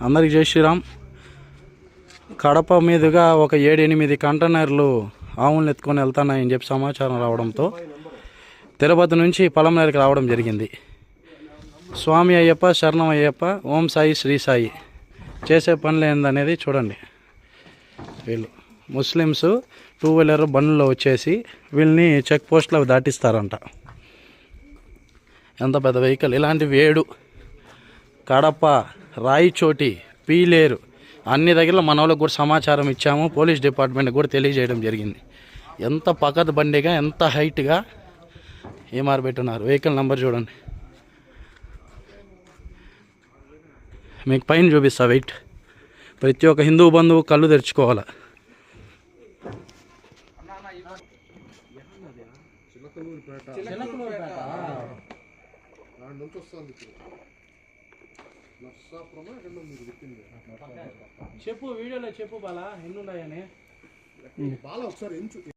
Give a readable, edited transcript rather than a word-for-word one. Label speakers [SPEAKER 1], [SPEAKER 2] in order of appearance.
[SPEAKER 1] అందరికి జై శ్రీరామ్. కడప మీదుగా ఒక 7-8 కంటైనర్లు ఆవులను ఎత్తుకొని వెళ్తున్నాయని చెప్పి సమాచారం రావడంతో తిరుపతి నుంచి పొలంనేరుకి రావడం జరిగింది. స్వామి అయ్యప్ప, శరణం అయ్యప్ప, ఓం సాయి, శ్రీ సాయి. చేసే పనులు ఏందనేది చూడండి. వీళ్ళు ముస్లిమ్స్ 2 వీలర్ బండ్లో వచ్చేసి వీళ్ళని చెక్ పోస్ట్లో దాటిస్తారంట. ఎంత పెద్ద వెహికల్! ఇలాంటి వేడు కడప, రాయిచోటి, పీలేరు అన్ని దగ్గర మన వాళ్ళకి కూడా సమాచారం ఇచ్చాము. పోలీస్ డిపార్ట్మెంట్కి కూడా తెలియజేయడం జరిగింది. ఎంత పక్కన బండిగా, ఎంత హైట్గా ఏమారు పెట్టున్నారు. వెహికల్ నెంబర్ చూడండి. మీకు పైన చూపిస్తా. వెయిట్ ప్రతి ఒక్క హిందూ బంధువు కళ్ళు తెరుచుకోవాలి. చెప్పు, వీడియోలో చెప్పు బాలా ఎన్ని ఉన్నాయని. బాలా ఒకసారి